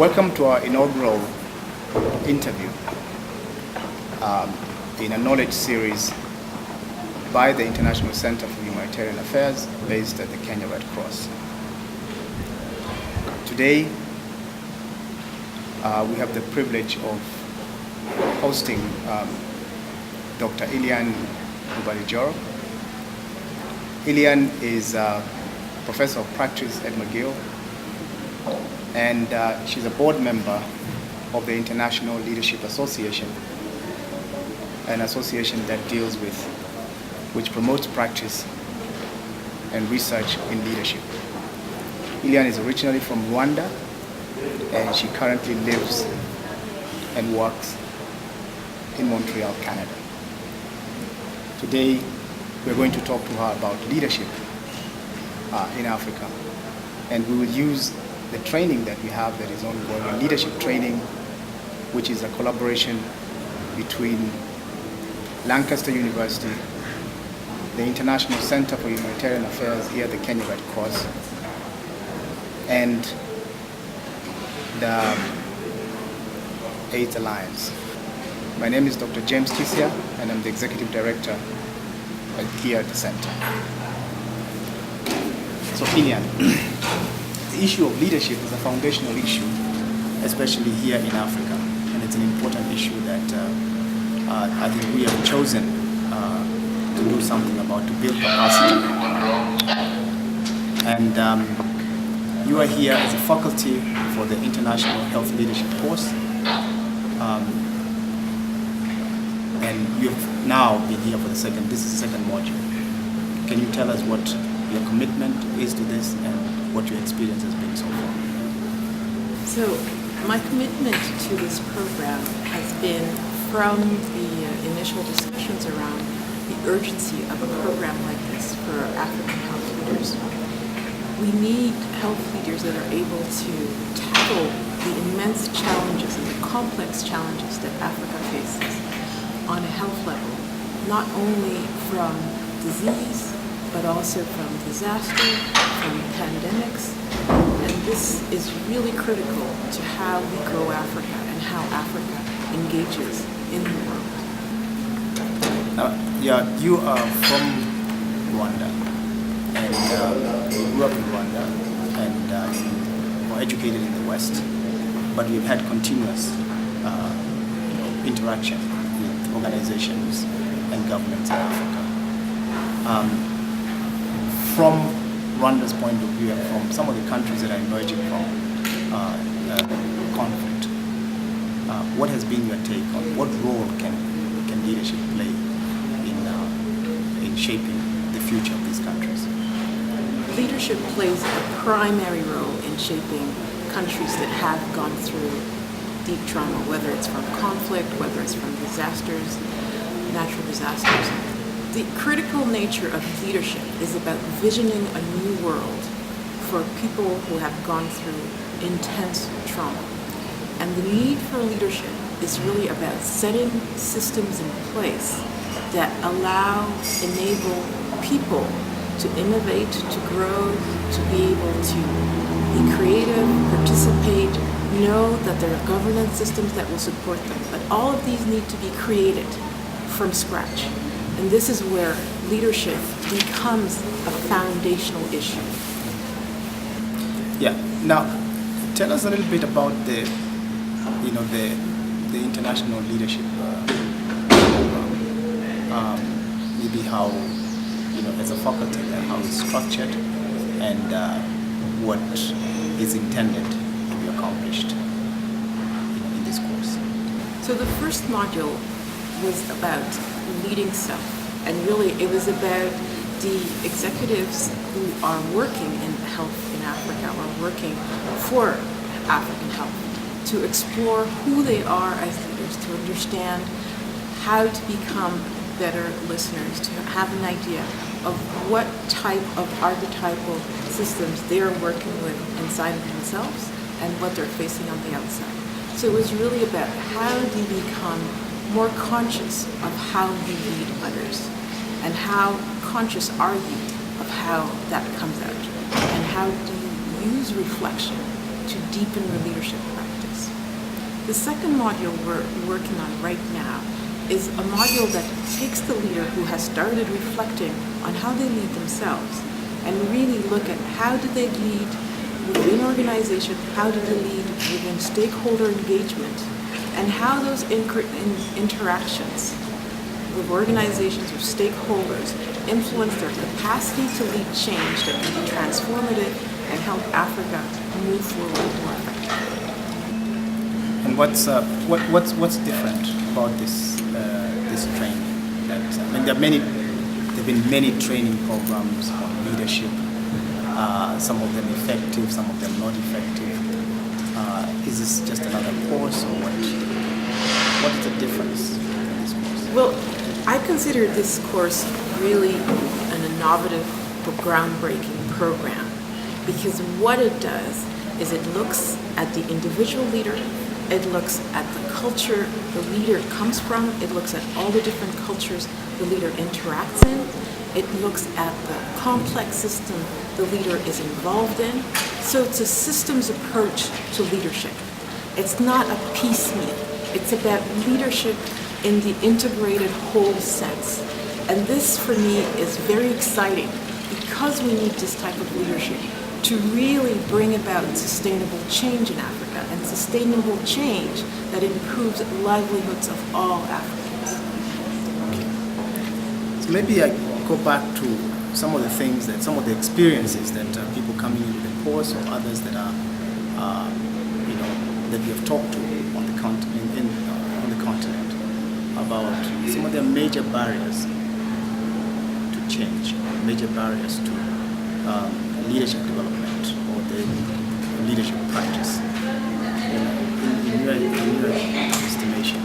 Welcome to our inaugural interview in a knowledge series by the International Center for Humanitarian Affairs based at the Kenya Red Cross. Today, we have the privilege of hosting Dr. Ilian Ubalijoro. Ilian is a professor of practice at McGill, and she's a board member of the International Leadership Association, an association that deals with, which promotes practice and research in leadership. Ilian is originally from Rwanda, and she currently lives and works in Montreal, Canada. Today, we're going to talk to her about leadership in Africa, and we will use the training that we have that is ongoing, leadership training, which is a collaboration between Lancaster University, the International Center for Humanitarian Affairs here at the Kenya Red Cross, and the AIDS Alliance. My name is Dr. James Kisia, and I'm the Executive Director here at the center. So Ilian, the issue of leadership is a foundational issue, especially here in Africa, and it's an important issue that I think we have chosen to do something about, to build capacity. And you are here as a faculty for the International Health Leadership course, and you have now been here for this is the second module. Can you tell us what your commitment is to this and what your experience has been so far? So my commitment to this program has been from the initial discussions around the urgency of a program like this for African health leaders. We need health leaders that are able to tackle the immense challenges and the complex challenges that Africa faces on a health level, not only from disease, but also from disaster, from pandemics. And this is really critical to how we grow Africa and how Africa engages in the world. You are from Rwanda, and you grew up in Rwanda, and you were educated in the West, but you've had continuous interaction with organizations and governments in Africa. From Rwanda's point of view, and from some of the countries that are emerging from conflict, what has been your take on what role can leadership play in shaping the future of these countries? Leadership plays a primary role in shaping countries that have gone through deep trauma, whether it's from conflict, whether it's from disasters, natural disasters. The critical nature of leadership is about visioning a new world for people who have gone through intense trauma. And the need for leadership is really about setting systems in place that enable people to innovate, to grow, to be able to be creative, participate, know that there are governance systems that will support them. But all of these need to be created from scratch. And this is where leadership becomes a foundational issue. Yeah. Now, tell us a little bit about the international leadership program. Maybe how, as a faculty, how it's structured, and what is intended to be accomplished in this course. So the first module was about leading self, and really it was about the executives who are working in health in Africa or working for African health to explore who they are as leaders, to understand how to become better listeners, to have an idea of what type of archetypal systems they're working with inside of themselves and what they're facing on the outside. So it was really about how do you become more conscious of how you lead others, and how conscious are you of how that comes out, and how do you use reflection to deepen your leadership practice. The second module we're working on right now is a module that takes the leader who has started reflecting on how they lead themselves and really look at how do they lead within organization, how do they lead within stakeholder engagement, and how those interactions with organizations or stakeholders influence their capacity to lead change that can be transformative and help Africa move forward more effectively. And what's different about this training? There've been many training programs on leadership. Some of them effective, some of them not effective. Is this just another course, or what? What is the difference in this course? Well, I consider this course really an innovative, groundbreaking program, because what it does is it looks at the individual leader, it looks at the culture the leader comes from, it looks at all the different cultures the leader interacts in, it looks at the complex system the leader is involved in. So it's a systems approach to leadership. It's not a piecemeal. It's about leadership in the integrated whole sense. And this, for me, is very exciting because we need this type of leadership to really bring about sustainable change in Africa, and sustainable change that improves livelihoods of all Africans. Okay. So maybe I go back to some of the things some of the experiences that people coming into the course, or others that are, that we have talked to on the continent about some of the major barriers to change, major barriers to leadership development or the leadership practice. In your estimation,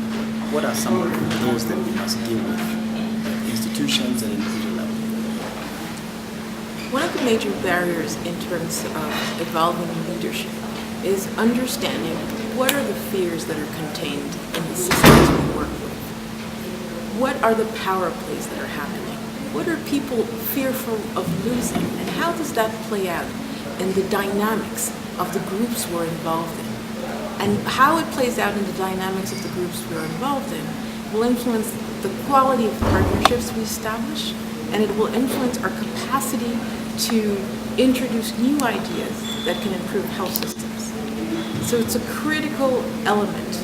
what are some of those that we must deal with, institutions and individual level? One of the major barriers in terms of evolving leadership is understanding what are the fears that are contained in the systems we work with. What are the power plays that are happening? What are people fearful of losing? And how does that play out in the dynamics of the groups we're involved in? And how it plays out in the dynamics of the groups we're involved in will influence the quality of partnerships we establish, and it will influence our capacity to introduce new ideas that can improve health systems. So it's a critical element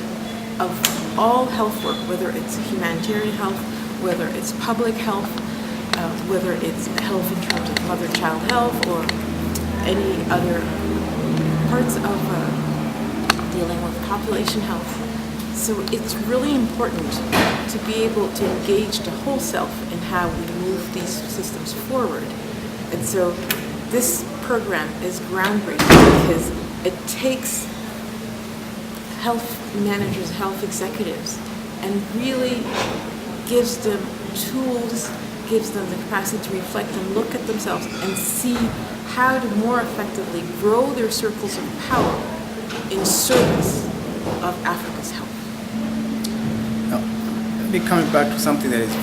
of all health work, whether it's humanitarian health, whether it's public health, whether it's health in terms of mother-child health or any other parts of dealing with population health. So it's really important to be able to engage the whole self in how we move these systems forward. And so this program is groundbreaking because it takes health managers, health executives, and really gives them tools, gives them the capacity to reflect and look at themselves and see how to more effectively grow their circles of power in service of Africa's health. Now, let me coming back to something that is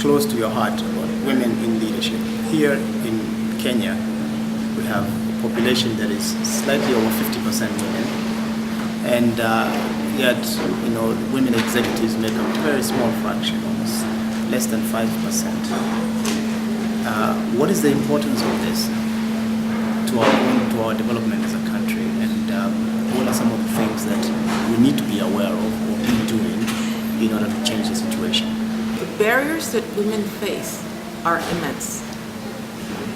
close to your heart about women in leadership. Here in Kenya, we have a population that is slightly over 50% women. And yet, women executives make a very small fraction, almost less than 5%. What is the importance of this to our development as a country? And what are some of the things that we need to be aware of or be doing in order to change the situation? The barriers that women face are immense.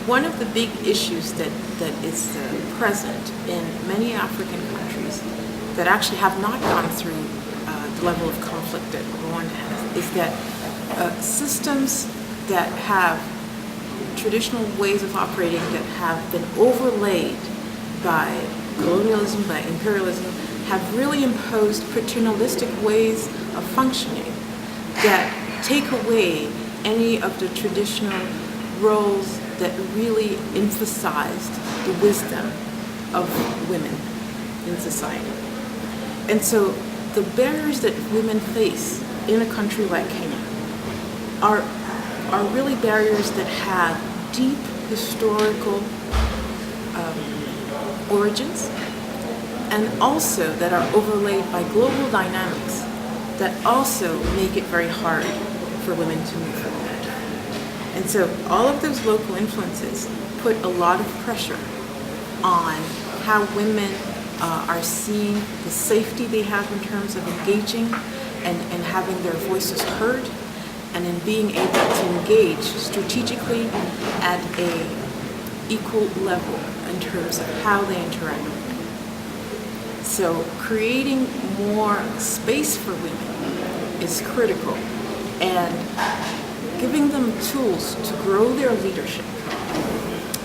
One of the big issues that is present in many African countries that actually have not gone through the level of conflict that Rwanda has is that systems that have traditional ways of operating that have been overlaid by colonialism, by imperialism, have really imposed paternalistic ways of functioning that take away any of the traditional roles that really emphasized the wisdom of women in society. And so the barriers that women face in a country like Kenya are really barriers that have deep historical origins and also that are overlaid by global dynamics that also make it very hard for women to move forward. And so all of those local influences put a lot of pressure on how women are seeing the safety they have in terms of engaging and having their voices heard, and in being able to engage strategically at a equal level in terms of how they interact with men. So creating more space for women is critical, and giving them tools to grow their leadership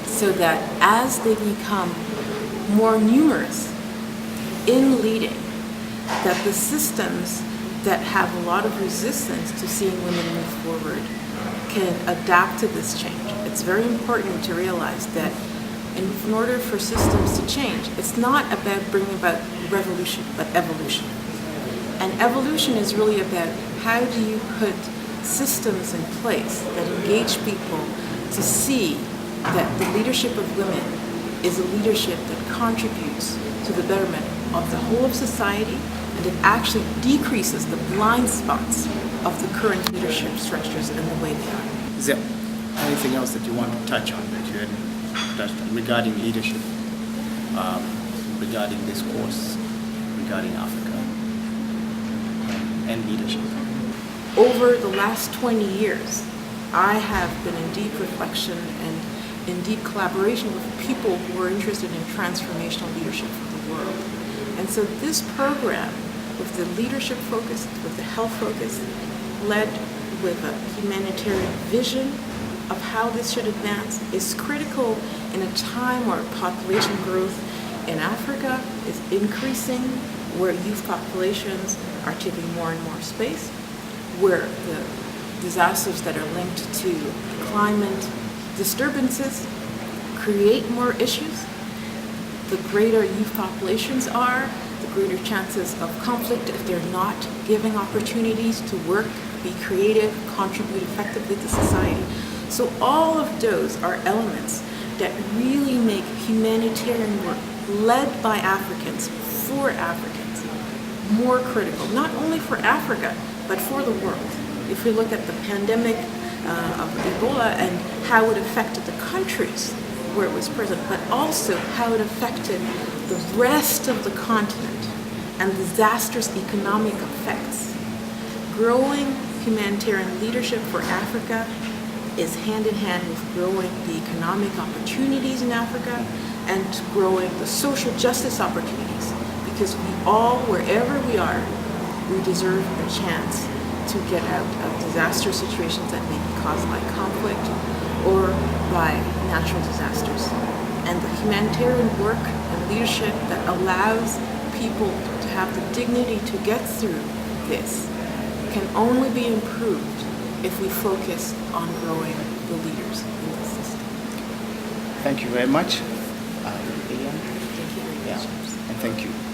so that as they become more numerous in leading, that the systems that have a lot of resistance to seeing women move forward can adapt to this change. It's very important to realize that in order for systems to change, it's not about bringing about revolution, but evolution. And evolution is really about how do you put systems in place that engage people to see that the leadership of women is a leadership that contributes to the betterment of the whole of society, and it actually decreases the blind spots of the current leadership structures and the way they are. Is there anything else that you want to touch on that you hadn't touched on regarding leadership, regarding this course, regarding Africa and leadership? Over the last 20 years, I have been in deep reflection and in deep collaboration with people who are interested in transformational leadership for the world. And so this program, with the leadership focus, with the health focus, led with a humanitarian vision of how this should advance, is critical in a time where population growth in Africa is increasing, where youth populations are taking more and more space, where the disasters that are linked to climate disturbances create more issues. The greater youth populations are, the greater chances of conflict if they're not giving opportunities to work, be creative, contribute effectively to society. So all of those are elements that really make humanitarian work led by Africans for Africans more critical, not only for Africa, but for the world. If we look at the pandemic of Ebola and how it affected the countries where it was present, but also how it affected the rest of the continent and disastrous economic effects. Growing humanitarian leadership for Africa is hand in hand with growing the economic opportunities in Africa and growing the social justice opportunities, because we all, wherever we are, we deserve a chance to get out of disastrous situations that may be caused by conflict or by natural disasters. And the humanitarian work and leadership that allows people to have the dignity to get through this can only be improved if we focus on growing the leaders in the system. Thank you very much. Thank you very much. And thank you.